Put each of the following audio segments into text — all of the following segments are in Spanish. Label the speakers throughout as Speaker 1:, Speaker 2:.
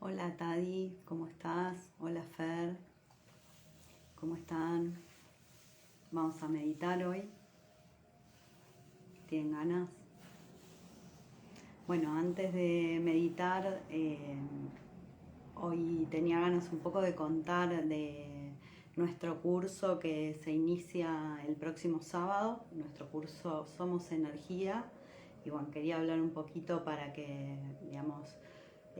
Speaker 1: Hola Tadi, ¿cómo estás? Hola Fer, ¿cómo están? Vamos a meditar hoy. ¿Tienen ganas? Bueno, antes de meditar, hoy tenía ganas un poco de contar de nuestro curso que se inicia el próximo sábado, nuestro curso Somos Energía. Y bueno, quería hablar un poquito para que, digamos,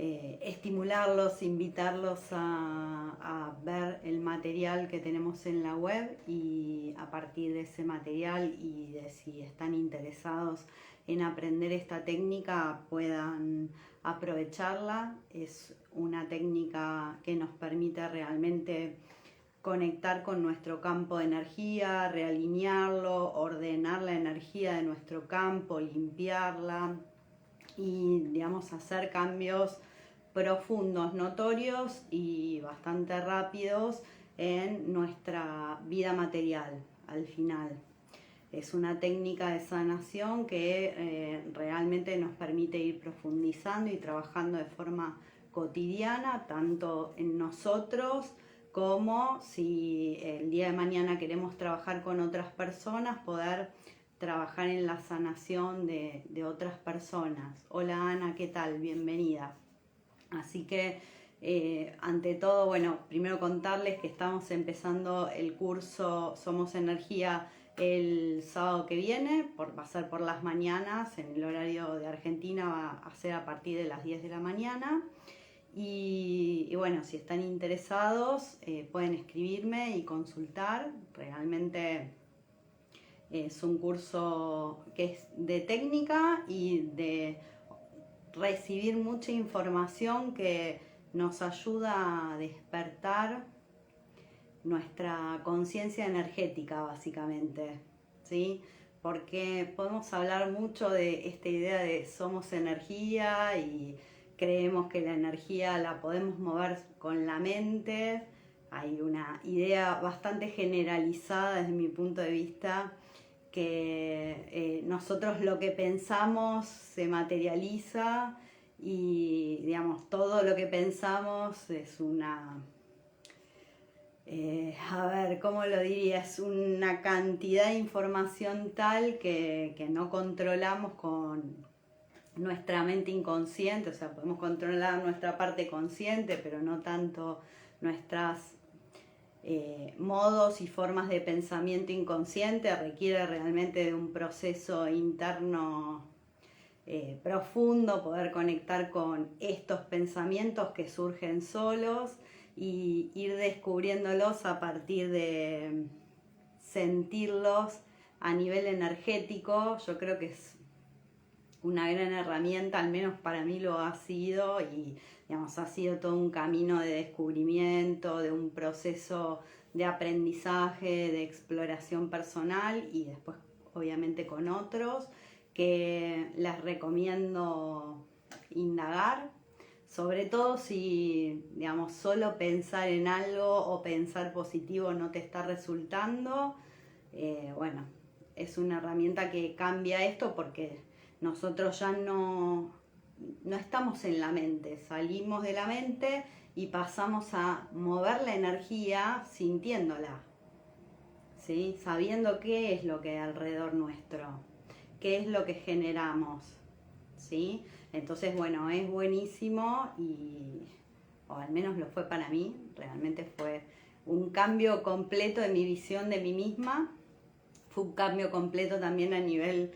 Speaker 1: estimularlos, invitarlos a ver el material que tenemos en la web y a partir de ese material y de si están interesados en aprender esta técnica puedan aprovecharla. Es una técnica que nos permite realmente conectar con nuestro campo de energía, realinearlo, ordenar la energía de nuestro campo, limpiarla y, digamos, hacer cambios profundos, notorios y bastante rápidos en nuestra vida material al final. Es una técnica de sanación que realmente nos permite ir profundizando y trabajando de forma cotidiana, tanto en nosotros como si el día de mañana queremos trabajar con otras personas, poder trabajar en la sanación de otras personas. Hola Ana, ¿qué tal? Bienvenida. Así que ante todo, bueno, primero contarles que estamos empezando el curso Somos Energía el sábado que viene, va a ser por las mañanas, en el horario de Argentina va a ser a partir de las 10 de la mañana. Y bueno, si están interesados pueden escribirme y consultar. Realmente es un curso que es de técnica y de recibir mucha información que nos ayuda a despertar nuestra conciencia energética, básicamente, ¿sí? Porque podemos hablar mucho de esta idea de somos energía y creemos que la energía la podemos mover con la mente. Hay una idea bastante generalizada desde mi punto de vista que nosotros lo que pensamos se materializa y, digamos, todo lo que pensamos es una a ver, ¿cómo lo diría? Es una cantidad de información tal que no controlamos con nuestra mente inconsciente. O sea, podemos controlar nuestra parte consciente, pero no tanto nuestras modos y formas de pensamiento inconsciente. Requiere realmente de un proceso interno profundo, poder conectar con estos pensamientos que surgen solos y ir descubriéndolos a partir de sentirlos a nivel energético. Yo creo que es una gran herramienta, al menos para mí lo ha sido, y, digamos, ha sido todo un camino de descubrimiento, de un proceso de aprendizaje, de exploración personal y después obviamente con otros, que les recomiendo indagar, sobre todo si, digamos, solo pensar en algo o pensar positivo no te está resultando. Bueno, es una herramienta que cambia esto porque nosotros ya no estamos en la mente, salimos de la mente y pasamos a mover la energía sintiéndola, ¿sí? Sabiendo qué es lo que hay alrededor nuestro, qué es lo que generamos, ¿sí? Entonces, bueno, es buenísimo o al menos lo fue para mí, realmente fue un cambio completo de mi visión de mí misma, fue un cambio completo también a nivel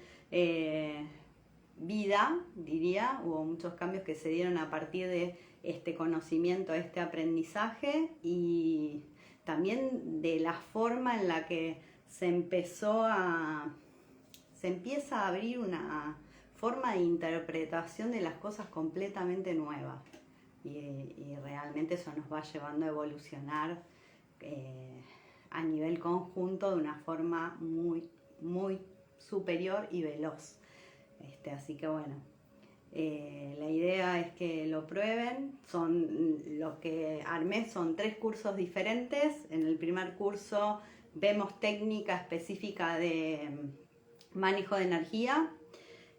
Speaker 1: vida, diría. Hubo muchos cambios que se dieron a partir de este conocimiento, este aprendizaje y también de la forma en la que se empieza a abrir una forma de interpretación de las cosas completamente nuevas y realmente eso nos va llevando a evolucionar a nivel conjunto de una forma muy, muy superior y veloz. Así que bueno, la idea es que lo prueben. Lo que armé son 3 cursos diferentes. En el primer curso vemos técnica específica de manejo de energía.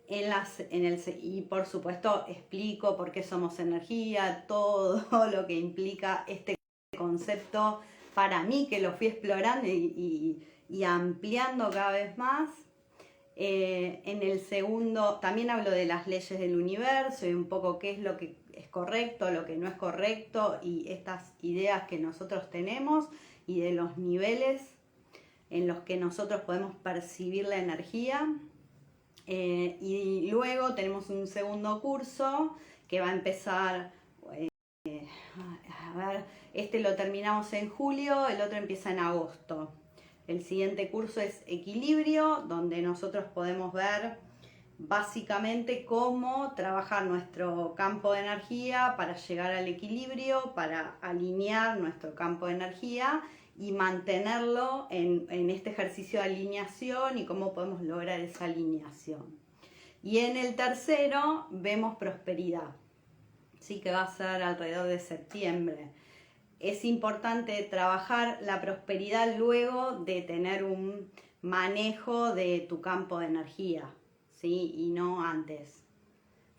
Speaker 1: Y por supuesto explico por qué somos energía, todo lo que implica este concepto para mí, que lo fui explorando y ampliando cada vez más. En el segundo también hablo de las leyes del universo y un poco qué es lo que es correcto, lo que no es correcto y estas ideas que nosotros tenemos y de los niveles en los que nosotros podemos percibir la energía. Y luego tenemos un segundo curso que va a empezar, a ver, este lo terminamos en julio, el otro empieza en agosto. El siguiente curso es equilibrio, donde nosotros podemos ver básicamente cómo trabajar nuestro campo de energía para llegar al equilibrio, para alinear nuestro campo de energía y mantenerlo en este ejercicio de alineación y cómo podemos lograr esa alineación. Y en el tercero vemos prosperidad, sí, que va a ser alrededor de septiembre. Es importante trabajar la prosperidad luego de tener un manejo de tu campo de energía, ¿sí? Y no antes.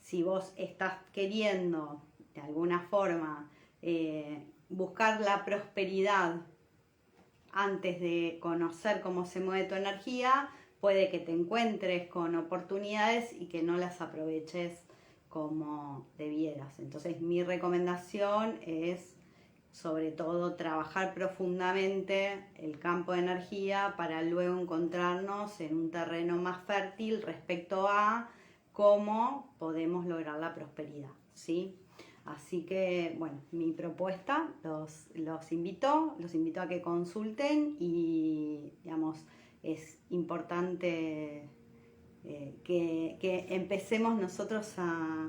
Speaker 1: Si vos estás queriendo, de alguna forma, buscar la prosperidad antes de conocer cómo se mueve tu energía, puede que te encuentres con oportunidades y que no las aproveches como debieras. Entonces, mi recomendación es sobre todo trabajar profundamente el campo de energía para luego encontrarnos en un terreno más fértil respecto a cómo podemos lograr la prosperidad, ¿sí? Así que, bueno, mi propuesta los invito a que consulten y, digamos, es importante que empecemos nosotros a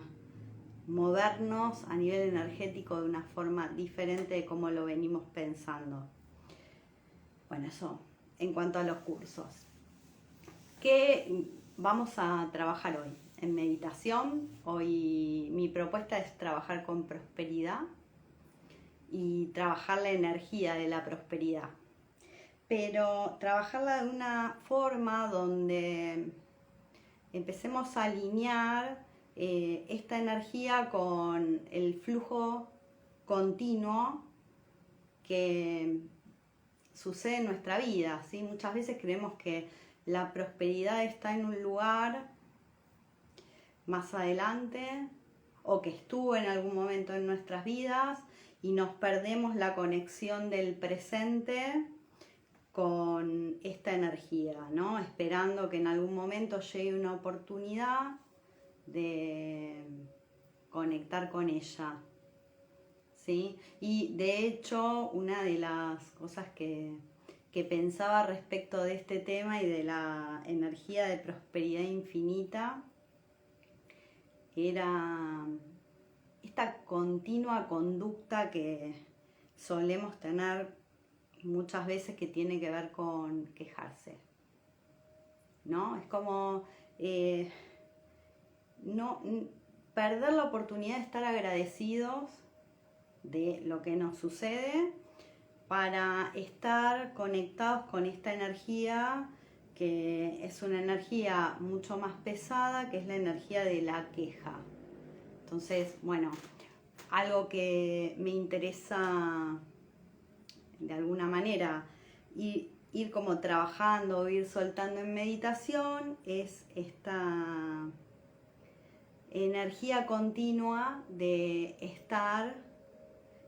Speaker 1: movernos a nivel energético de una forma diferente de como lo venimos pensando. Bueno, eso en cuanto a los cursos. ¿Qué vamos a trabajar hoy? En meditación, hoy mi propuesta es trabajar con prosperidad y trabajar la energía de la prosperidad. Pero trabajarla de una forma donde empecemos a alinear esta energía con el flujo continuo que sucede en nuestra vida, ¿sí? Muchas veces creemos que la prosperidad está en un lugar más adelante o que estuvo en algún momento en nuestras vidas y nos perdemos la conexión del presente con esta energía, ¿no? Esperando que en algún momento llegue una oportunidad de conectar con ella, ¿sí? Y de hecho, una de las cosas que pensaba respecto de este tema y de la energía de prosperidad infinita era esta continua conducta que solemos tener muchas veces, que tiene que ver con quejarse, ¿no? Es como no perder la oportunidad de estar agradecidos de lo que nos sucede para estar conectados con esta energía que es una energía mucho más pesada, que es la energía de la queja. Entonces, bueno, algo que me interesa de alguna manera ir como trabajando, ir soltando en meditación, es esta energía continua de estar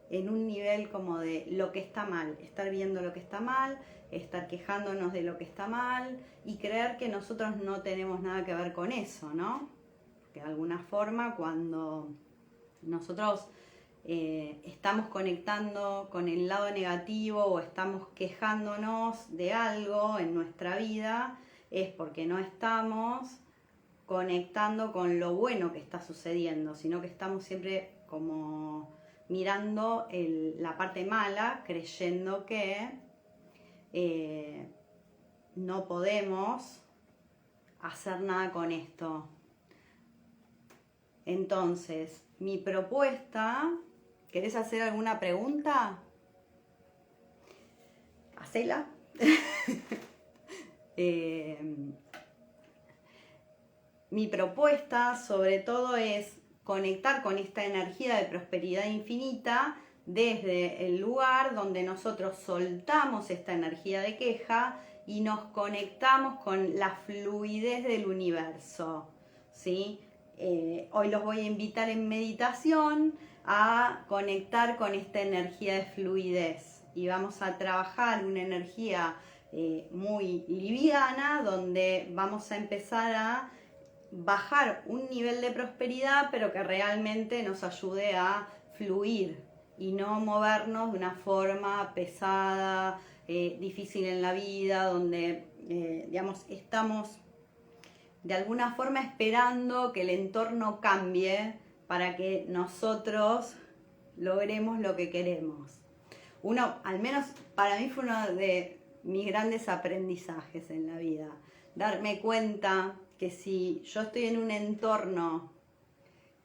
Speaker 1: en un nivel como de lo que está mal, estar viendo lo que está mal, estar quejándonos de lo que está mal y creer que nosotros no tenemos nada que ver con eso, ¿no? Porque de alguna forma cuando nosotros estamos conectando con el lado negativo o estamos quejándonos de algo en nuestra vida, es porque no estamos conectando con lo bueno que está sucediendo, sino que estamos siempre como mirando la parte mala, creyendo que no podemos hacer nada con esto. Entonces, mi propuesta, ¿querés hacer alguna pregunta? Hacela. mi propuesta sobre todo es conectar con esta energía de prosperidad infinita desde el lugar donde nosotros soltamos esta energía de queja y nos conectamos con la fluidez del universo, ¿sí? Hoy los voy a invitar en meditación a conectar con esta energía de fluidez y vamos a trabajar una energía muy liviana donde vamos a empezar a bajar un nivel de prosperidad, pero que realmente nos ayude a fluir y no movernos de una forma pesada, difícil en la vida, donde digamos, estamos de alguna forma esperando que el entorno cambie para que nosotros logremos lo que queremos. Al menos para mí fue uno de mis grandes aprendizajes en la vida, darme cuenta que si yo estoy en un entorno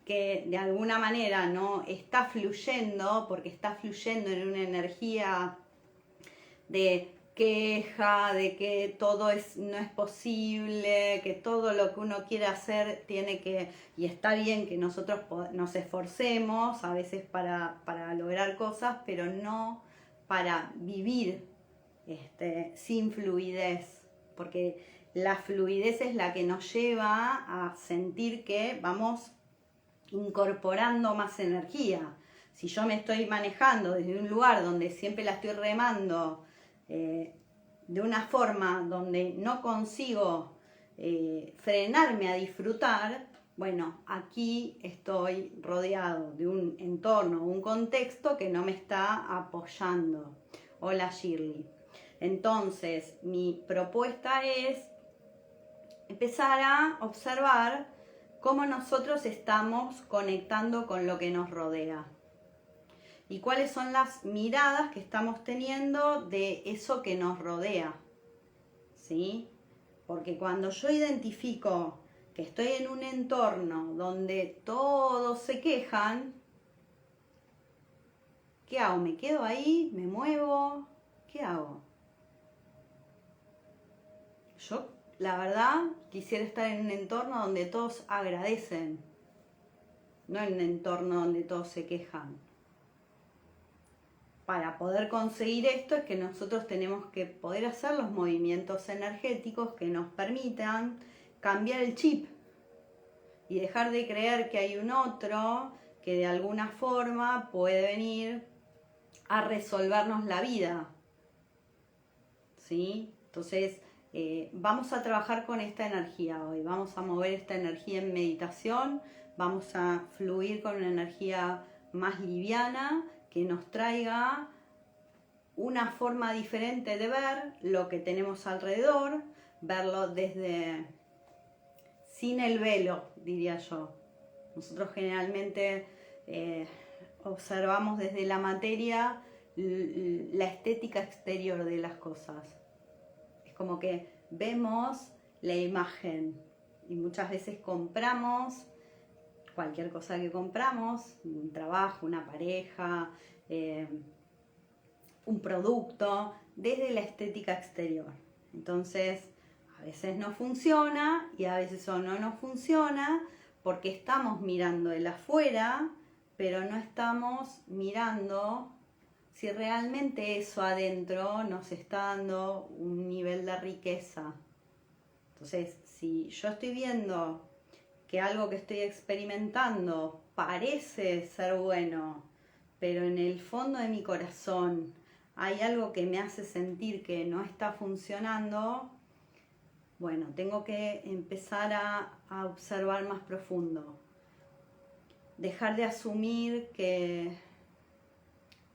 Speaker 1: que de alguna manera no está fluyendo, porque está fluyendo en una energía de queja, de que todo no es posible, que todo lo que uno quiere hacer tiene que, y está bien que nosotros nos esforcemos a veces para lograr cosas, pero no para vivir sin fluidez, porque la fluidez es la que nos lleva a sentir que vamos incorporando más energía. Si yo me estoy manejando desde un lugar donde siempre la estoy remando de una forma donde no consigo frenarme a disfrutar, bueno, aquí estoy rodeado de un entorno, un contexto que no me está apoyando. Hola Shirley. Entonces, mi propuesta es empezar a observar cómo nosotros estamos conectando con lo que nos rodea y cuáles son las miradas que estamos teniendo de eso que nos rodea, ¿sí? Porque cuando yo identifico que estoy en un entorno donde todos se quejan, ¿qué hago? ¿Me quedo ahí? ¿Me muevo? ¿Qué hago? Yo, la verdad, quisiera estar en un entorno donde todos agradecen, no en un entorno donde todos se quejan. Para poder conseguir esto es que nosotros tenemos que poder hacer los movimientos energéticos que nos permitan cambiar el chip y dejar de creer que hay un otro que de alguna forma puede venir a resolvernos la vida, ¿sí? Entonces, vamos a trabajar con esta energía hoy, vamos a mover esta energía en meditación, vamos a fluir con una energía más liviana que nos traiga una forma diferente de ver lo que tenemos alrededor, verlo desde sin el velo, diría yo. Nosotros generalmente observamos desde la materia la estética exterior de las cosas. Es como que vemos la imagen y muchas veces compramos cualquier cosa que compramos, un trabajo, una pareja, un producto, desde la estética exterior. Entonces, a veces no funciona y a veces no nos funciona porque estamos mirando el afuera, pero no estamos mirando si realmente eso adentro nos está dando un nivel de riqueza. Entonces, si yo estoy viendo que algo que estoy experimentando parece ser bueno, pero en el fondo de mi corazón hay algo que me hace sentir que no está funcionando, bueno, tengo que empezar a observar más profundo. Dejar de asumir que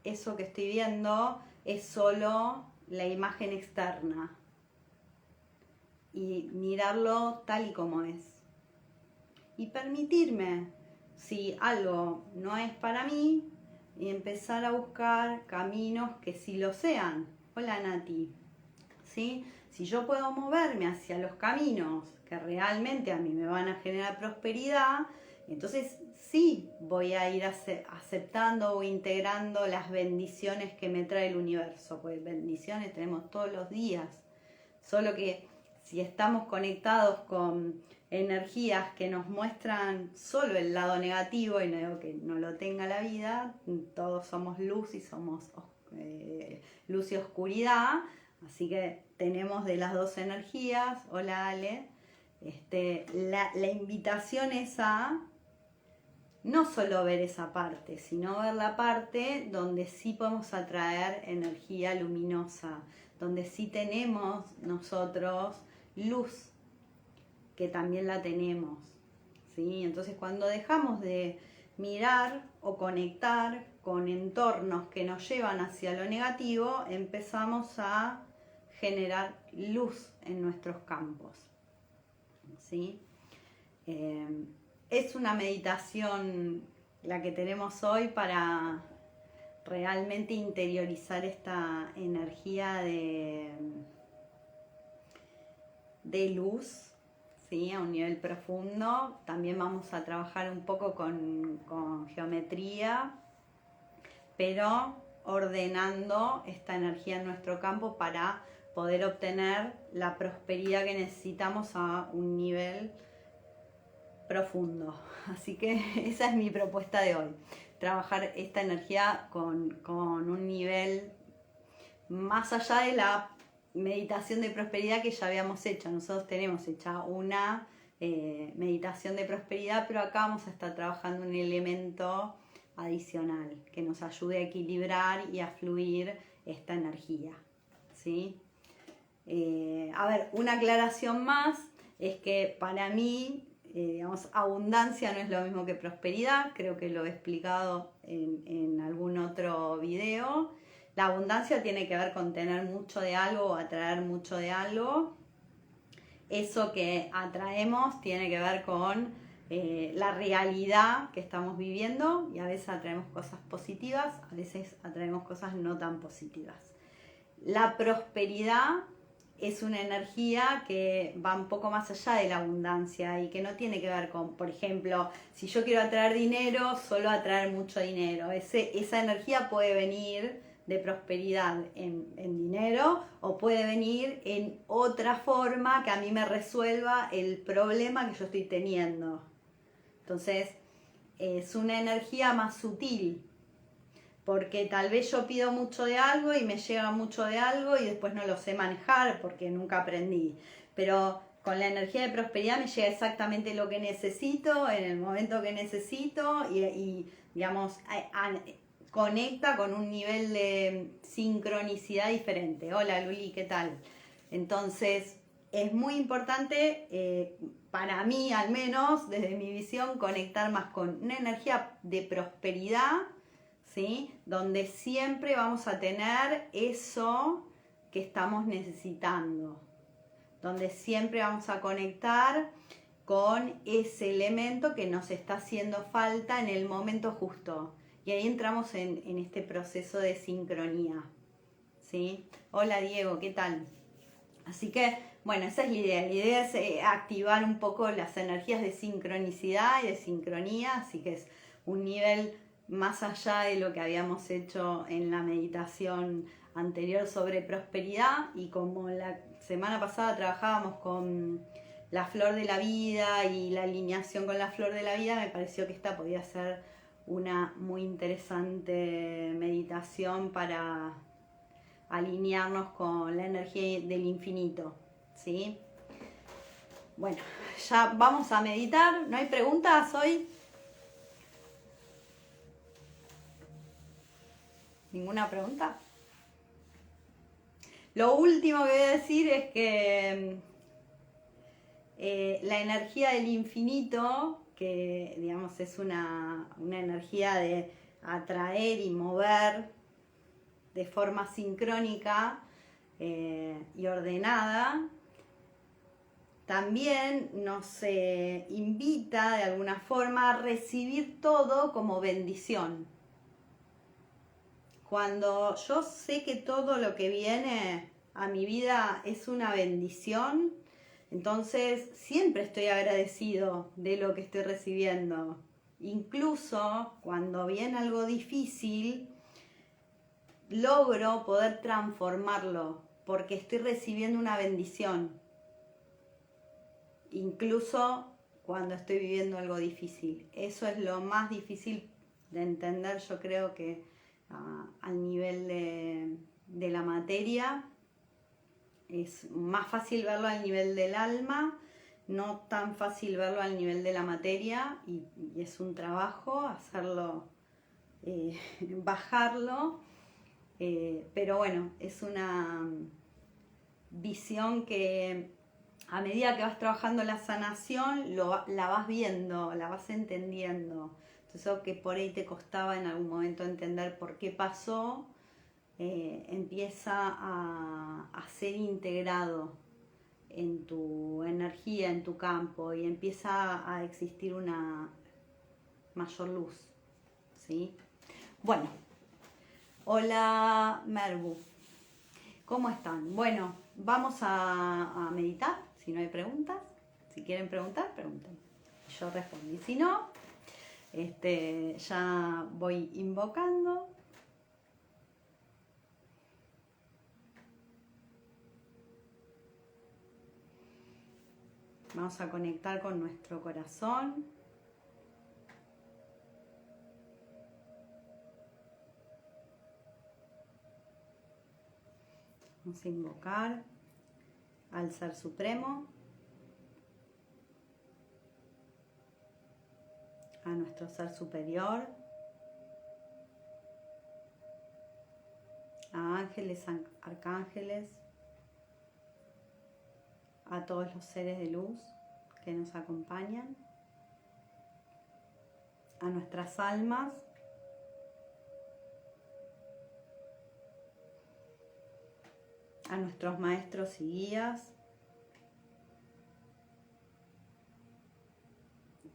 Speaker 1: eso que estoy viendo es solo la imagen externa y mirarlo tal y como es. Y permitirme, si algo no es para mí, y empezar a buscar caminos que sí lo sean. Hola Nati. ¿Sí? Si yo puedo moverme hacia los caminos que realmente a mí me van a generar prosperidad, entonces sí voy a ir aceptando o integrando las bendiciones que me trae el universo, porque bendiciones tenemos todos los días, solo que si estamos conectados con energías que nos muestran solo el lado negativo, y no digo que no lo tenga la vida, todos somos luz y somos luz y oscuridad, así que tenemos de las dos energías. Hola Ale, la invitación es a no solo ver esa parte, sino ver la parte donde sí podemos atraer energía luminosa, donde sí tenemos nosotros luz, que también la tenemos, ¿sí? Entonces cuando dejamos de mirar o conectar con entornos que nos llevan hacia lo negativo, empezamos a generar luz en nuestros campos, ¿sí? Es una meditación la que tenemos hoy para realmente interiorizar esta energía de luz, ¿sí? A un nivel profundo. También vamos a trabajar un poco con geometría, pero ordenando esta energía en nuestro campo para poder obtener la prosperidad que necesitamos a un nivel profundo. Así que esa es mi propuesta de hoy, trabajar esta energía con un nivel más allá de la meditación de prosperidad que ya habíamos hecho. Nosotros tenemos hecha una meditación de prosperidad, pero acá vamos a estar trabajando un elemento adicional que nos ayude a equilibrar y a fluir esta energía, ¿sí? A ver, una aclaración más es que para mí, digamos, abundancia no es lo mismo que prosperidad. Creo que lo he explicado en algún otro video. La abundancia tiene que ver con tener mucho de algo o atraer mucho de algo. Eso que atraemos tiene que ver con la realidad que estamos viviendo, y a veces atraemos cosas positivas, a veces atraemos cosas no tan positivas. La prosperidad es una energía que va un poco más allá de la abundancia y que no tiene que ver con, por ejemplo, si yo quiero atraer dinero, solo atraer mucho dinero. Esa energía puede venir de prosperidad en dinero, o puede venir en otra forma que a mí me resuelva el problema que yo estoy teniendo. Entonces, es una energía más sutil, porque tal vez yo pido mucho de algo y me llega mucho de algo y después no lo sé manejar porque nunca aprendí. Pero con la energía de prosperidad me llega exactamente lo que necesito en el momento que necesito, y digamos, conecta con un nivel de sincronicidad diferente. Hola Luli, ¿qué tal? Entonces, es muy importante, para mí al menos, desde mi visión, conectar más con una energía de prosperidad, ¿sí? Donde siempre vamos a tener eso que estamos necesitando, donde siempre vamos a conectar con ese elemento que nos está haciendo falta en el momento justo. Y ahí entramos en este proceso de sincronía, ¿sí? Hola Diego, ¿qué tal? Así que, bueno, esa es la idea. La idea es activar un poco las energías de sincronicidad y de sincronía, así que es un nivel más allá de lo que habíamos hecho en la meditación anterior sobre prosperidad. Y como la semana pasada trabajábamos con la flor de la vida y la alineación con la flor de la vida, me pareció que esta podía ser una muy interesante meditación para alinearnos con la energía del infinito, ¿sí? Bueno, ya vamos a meditar. ¿No hay preguntas hoy? ¿Ninguna pregunta? Lo último que voy a decir es que la energía del infinito, que digamos es una energía de atraer y mover de forma sincrónica y ordenada, también nos invita de alguna forma a recibir todo como bendición. Cuando yo sé que todo lo que viene a mi vida es una bendición, entonces siempre estoy agradecido de lo que estoy recibiendo. Incluso cuando viene algo difícil, logro poder transformarlo porque estoy recibiendo una bendición. incluso cuando estoy viviendo algo difícil. Eso es lo más difícil de entender, yo creo que al nivel de la materia. Es más fácil verlo al nivel del alma, no tan fácil verlo al nivel de la materia, y es un trabajo hacerlo, bajarlo, pero bueno, es una visión que a medida que vas trabajando la sanación, la vas viendo, la vas entendiendo. Entonces, eso que por ahí te costaba en algún momento entender por qué pasó, empieza a ser integrado en tu energía, en tu campo, y empieza a existir una mayor luz, ¿sí? Bueno, hola Merbu, ¿cómo están? Bueno, vamos a meditar, si no hay preguntas. Si quieren preguntar, pregunten. Yo respondí. Si no, ya voy invocando. Vamos a conectar con nuestro corazón. Vamos a invocar al Ser Supremo, a nuestro Ser Superior, a ángeles, arcángeles, a todos los seres de luz que nos acompañan, a nuestras almas, a nuestros maestros y guías.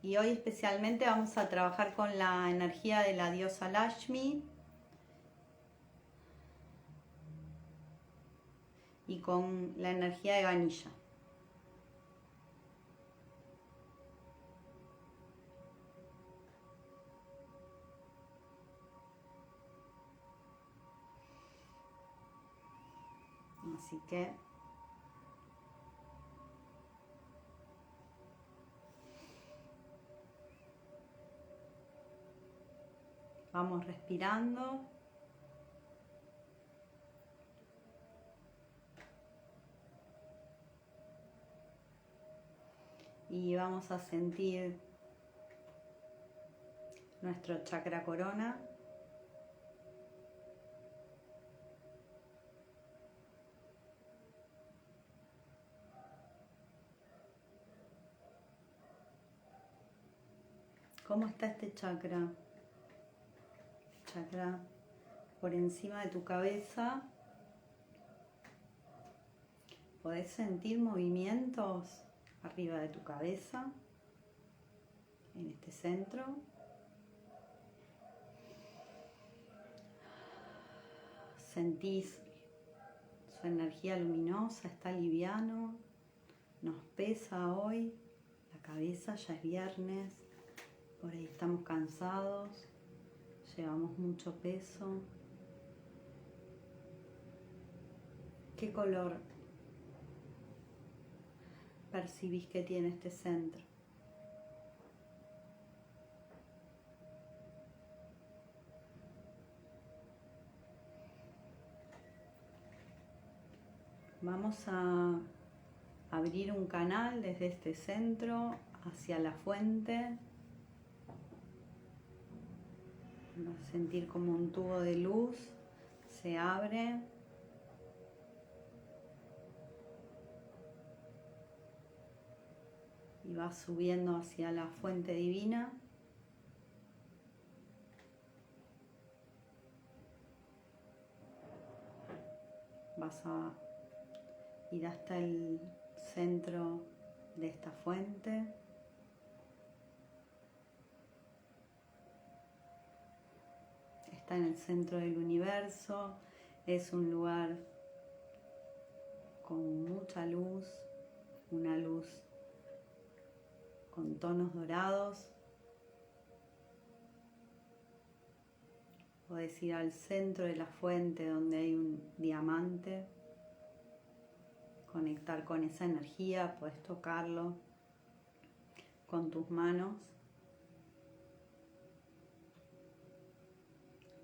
Speaker 1: Y hoy especialmente vamos a trabajar con la energía de la diosa Lakshmi y con la energía de Ganesha. Así que vamos respirando. Y vamos a sentir nuestro chakra corona. ¿Cómo está este chakra? Chakra por encima de tu cabeza. Podés sentir movimientos arriba de tu cabeza, en este centro. Sentís su energía luminosa, está liviano, nos pesa hoy la cabeza, ya es viernes, por ahí estamos cansados, llevamos mucho peso. ¿Qué color percibís que tiene este centro? Vamos a abrir un canal desde este centro hacia la fuente. Vas a sentir como un tubo de luz se abre. Y va subiendo hacia la fuente divina. Vas a ir hasta el centro de esta fuente. Está en el centro del universo. Es un lugar con mucha luz, una luz con tonos dorados. Podés ir al centro de la fuente donde hay un diamante, conectar con esa energía, podés tocarlo, con tus manos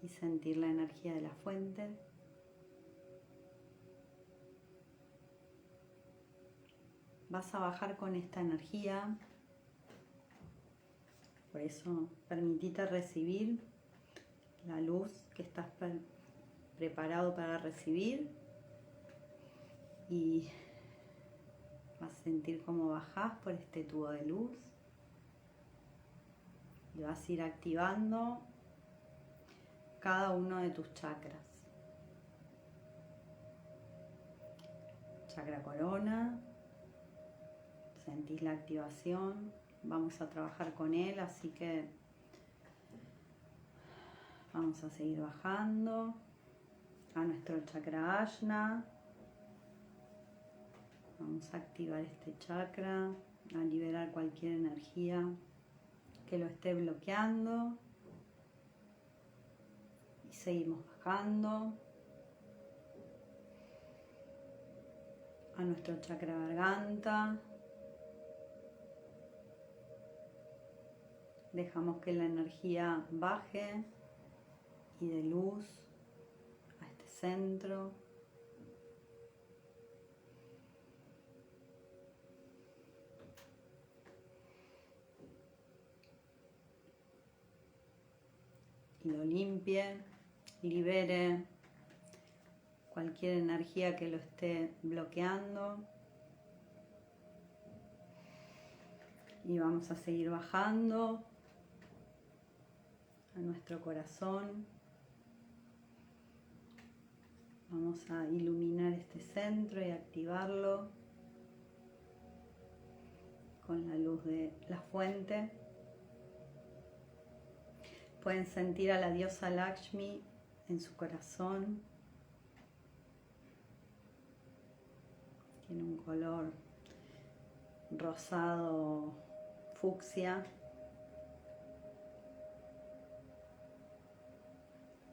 Speaker 1: y sentir la energía de la fuente. Vas a bajar con esta energía, por eso permitite recibir la luz que estás preparado para recibir y vas a sentir cómo bajás por este tubo de luz y vas a ir activando cada uno de tus chakras. Chakra corona, sentís la activación, vamos a trabajar con él, así que vamos a seguir bajando a nuestro chakra ajna. Vamos a activar este chakra, a liberar cualquier energía que lo esté bloqueando. Y seguimos bajando a nuestro chakra garganta. Dejamos que la energía baje y de luz a este centro. Y lo limpie, libere cualquier energía que lo esté bloqueando. Y vamos a seguir bajando a nuestro corazón. Vamos a iluminar este centro y activarlo con la luz de la fuente. Pueden sentir a la diosa Lakshmi en su corazón. Tiene un color rosado fucsia.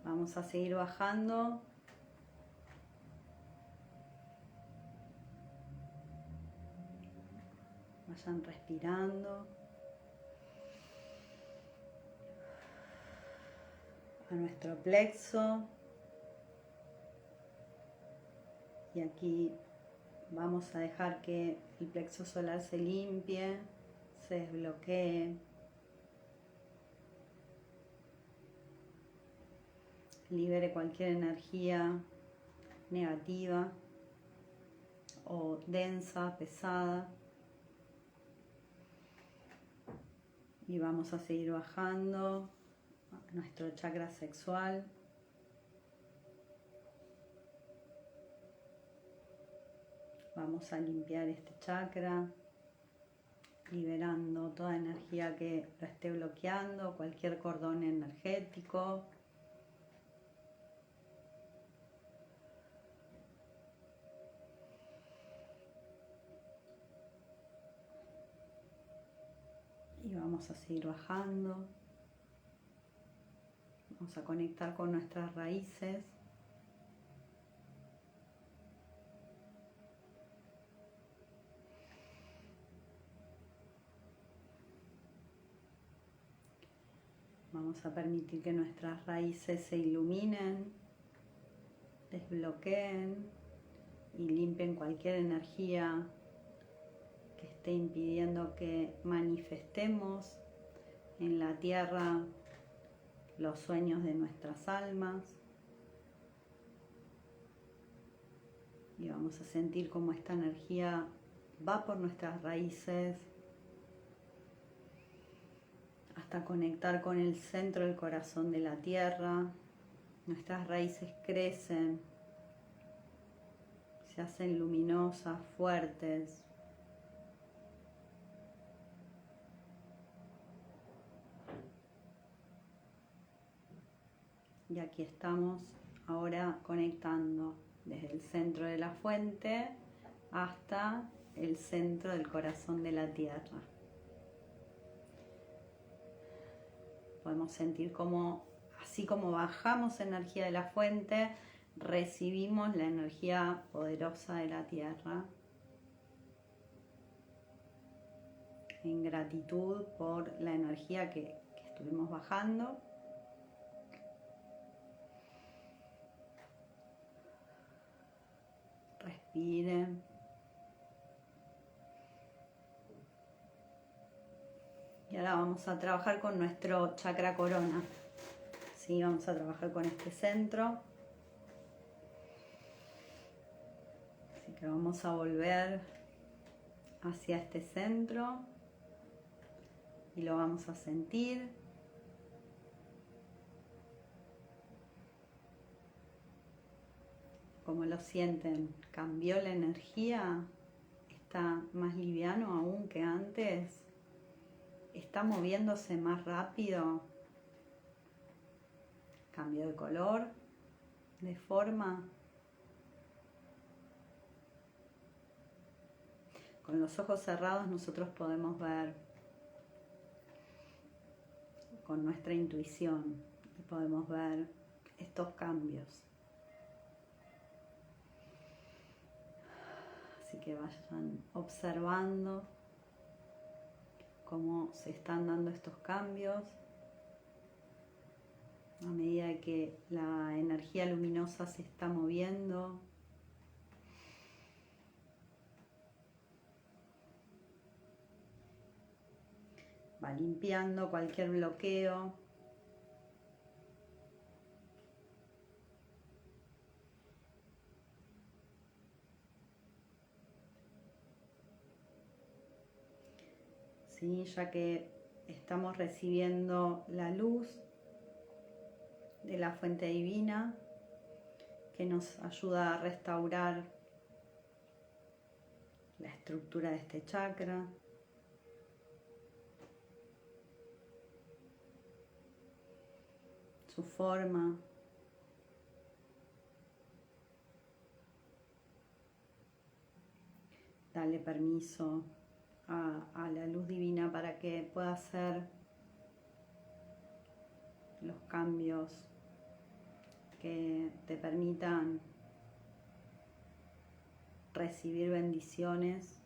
Speaker 1: Vamos a seguir bajando. Vayan respirando. A nuestro plexo. Y aquí vamos a dejar que el plexo solar se limpie, se desbloquee. Libere cualquier energía negativa o densa, pesada. Y vamos a seguir bajando a nuestro chakra sexual. Vamos a limpiar este chakra, liberando toda energía que lo esté bloqueando, cualquier cordón energético. Y vamos a seguir bajando. Vamos a conectar con nuestras raíces. Vamos a permitir que nuestras raíces se iluminen, desbloqueen y limpien cualquier energía que esté impidiendo que manifestemos en la tierra los sueños de nuestras almas. Y vamos a sentir cómo esta energía va por nuestras raíces hasta conectar con el centro del corazón de la tierra. Nuestras raíces crecen, se hacen luminosas, fuertes. Y aquí estamos ahora conectando desde el centro de la fuente hasta el centro del corazón de la tierra. Podemos sentir cómo, así como bajamos energía de la fuente, recibimos la energía poderosa de la tierra. en gratitud por la energía que estuvimos bajando. Respiren. Y ahora vamos a trabajar con nuestro chakra corona. Sí, vamos a trabajar con este centro. Así que vamos a volver hacia este centro y lo vamos a sentir. ¿Cómo lo sienten? ¿Cambió la energía? ¿Está más liviano aún que antes? ¿Está moviéndose más rápido? ¿Cambio de color? ¿De forma? Con los ojos cerrados nosotros podemos ver con nuestra intuición y podemos ver estos cambios. Así que vayan observando cómo se están dando estos cambios a medida que la energía luminosa se está moviendo. Va limpiando cualquier bloqueo. ¿Sí? Ya que estamos recibiendo la luz de la fuente divina que nos ayuda a restaurar la estructura de este chakra. Su forma. Dale permiso a la luz divina para que pueda hacer los cambios que te permitan recibir bendiciones.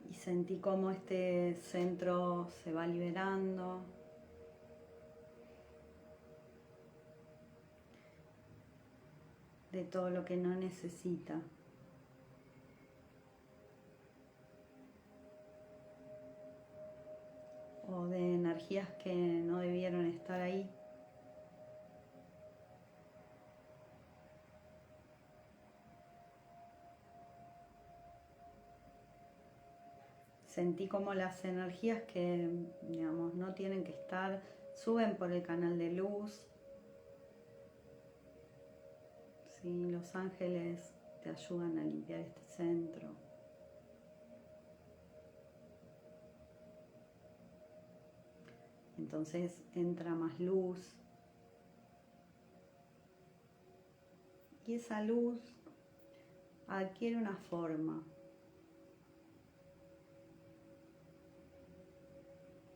Speaker 1: Y sentí cómo este centro se va liberando. De todo lo que no necesita. O de energías que no debieron estar ahí. Sentí como las energías que, digamos, no tienen que estar, suben por el canal de luz. Sí, los ángeles te ayudan a limpiar este centro. Entonces entra más luz. Y esa luz adquiere una forma.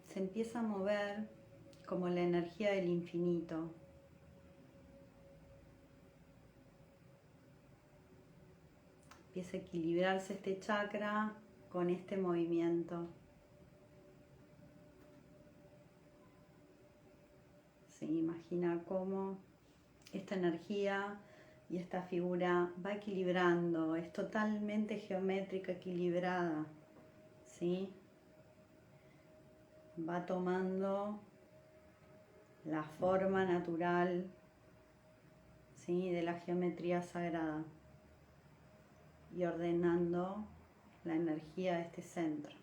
Speaker 1: Se empieza a mover como la energía del infinito. Empieza a equilibrarse este chakra con este movimiento. Sí, imagina cómo esta energía y esta figura va equilibrando, es totalmente geométrica, equilibrada, ¿sí? Va tomando la forma natural, ¿sí?, de la geometría sagrada y ordenando la energía de este centro.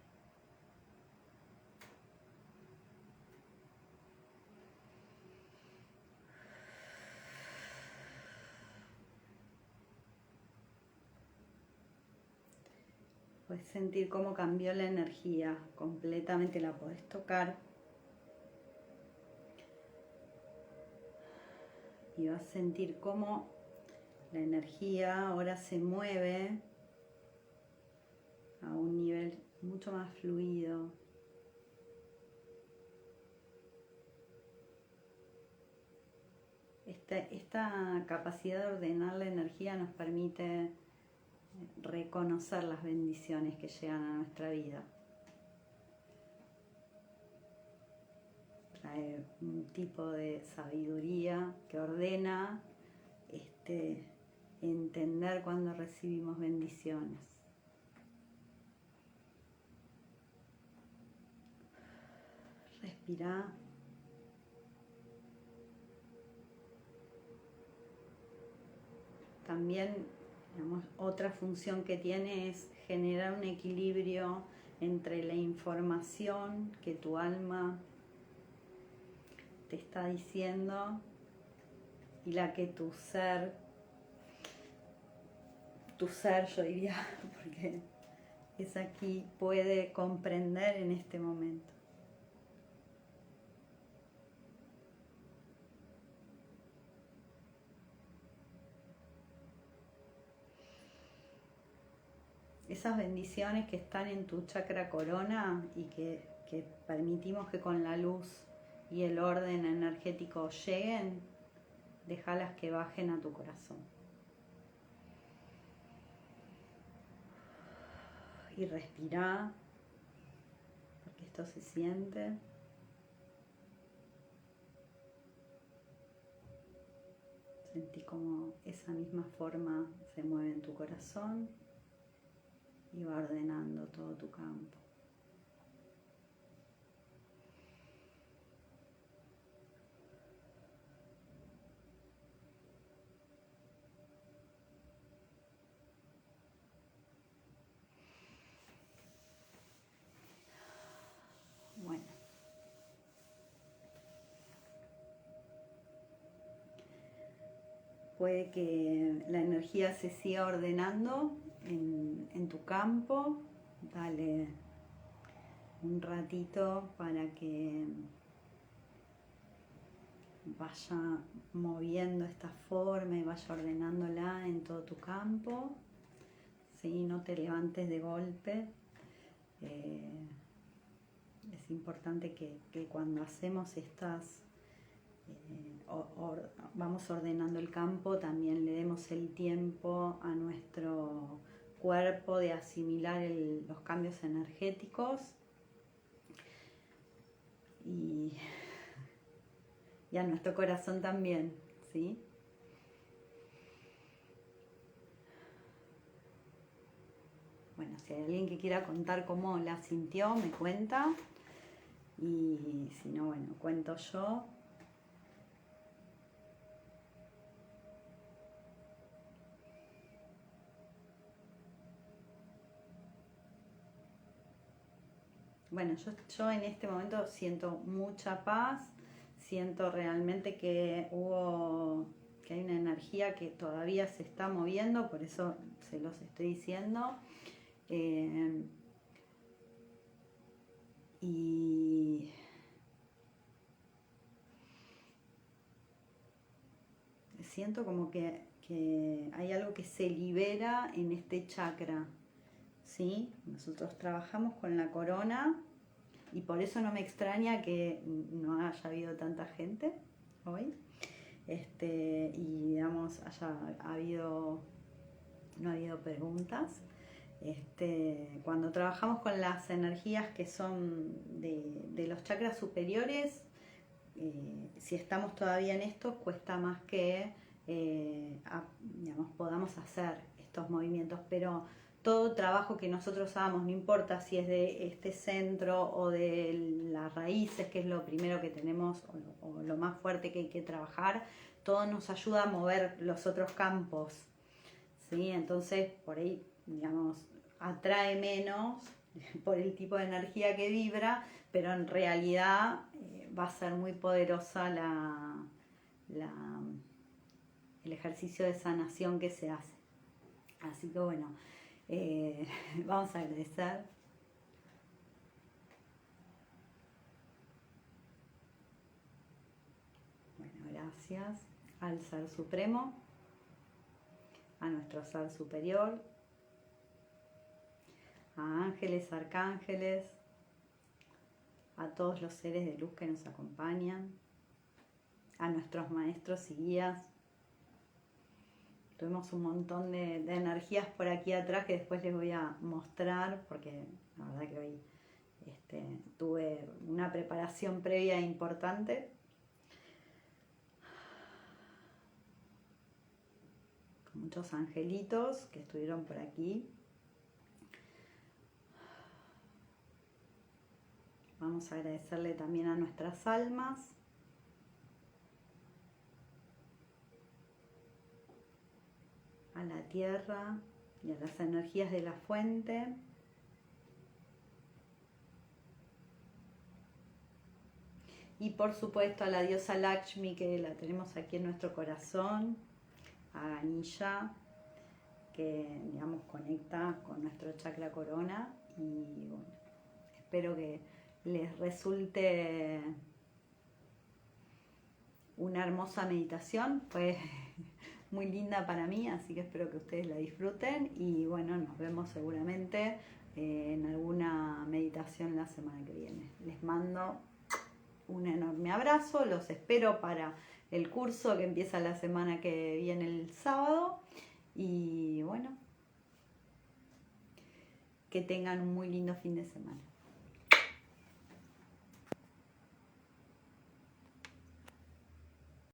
Speaker 1: Puedes sentir cómo cambió la energía, completamente la podés tocar. Y vas a sentir cómo la energía ahora se mueve a un nivel mucho más fluido. esta capacidad de ordenar la energía nos permite reconocer las bendiciones que llegan a nuestra vida. Trae un tipo de sabiduría que ordena entender cuando recibimos bendiciones. Respira. También, digamos, otra función que tiene es generar un equilibrio entre la información que tu alma te está diciendo y la que tu ser yo diría, porque es aquí, puede comprender en este momento. Esas bendiciones que están en tu chakra corona y que permitimos que con la luz y el orden energético lleguen, déjalas que bajen a tu corazón. Y respira, porque esto se siente. Sentí como esa misma forma se mueve en tu corazón y va ordenando todo tu campo. Bueno. Puede que la energía se siga ordenando en tu campo. Dale un ratito para que vaya moviendo esta forma y vaya ordenándola en todo tu campo. ¿Sí? No te levantes de golpe. Es importante que cuando hacemos estas, vamos ordenando el campo, también le demos el tiempo a nuestro cuerpo de asimilar los cambios energéticos y a nuestro corazón también, ¿sí? Bueno, si hay alguien que quiera contar cómo la sintió, me cuenta. Y si no, bueno, cuento yo. Bueno, yo en este momento siento mucha paz, siento realmente que hay una energía que todavía se está moviendo, por eso se los estoy diciendo. Y siento como que hay algo que se libera en este chakra, ¿sí? Nosotros trabajamos con la corona y por eso no me extraña que no haya habido tanta gente hoy, y digamos no ha habido preguntas. Cuando trabajamos con las energías que son de los chakras superiores, si estamos todavía en esto, cuesta más que digamos, podamos hacer estos movimientos, pero todo trabajo que nosotros hagamos, no importa si es de este centro o de las raíces, que es lo primero que tenemos o lo más fuerte que hay que trabajar, todo nos ayuda a mover los otros campos, ¿sí? Entonces, por ahí, digamos, atrae menos por el tipo de energía que vibra, pero en realidad va a ser muy poderosa el ejercicio de sanación que se hace. Así que bueno, vamos a agradecer. Bueno, gracias al Ser Supremo, a nuestro Ser Superior, a ángeles, arcángeles, a todos los seres de luz que nos acompañan, a nuestros maestros y guías. Tuvimos un montón de energías por aquí atrás que después les voy a mostrar, porque la verdad que hoy tuve una preparación previa importante. Con muchos angelitos que estuvieron por aquí. Vamos a agradecerle también a nuestras almas. A la tierra y a las energías de la fuente. Y por supuesto a la diosa Lakshmi, que la tenemos aquí en nuestro corazón, a Ganesha, que digamos conecta con nuestro chakra corona. Y bueno, espero que les resulte una hermosa meditación. Fue muy linda para mí, así que espero que ustedes la disfruten y bueno, nos vemos seguramente en alguna meditación la semana que viene. Les mando un enorme abrazo, los espero para el curso que empieza la semana que viene el sábado y bueno, que tengan un muy lindo fin de semana.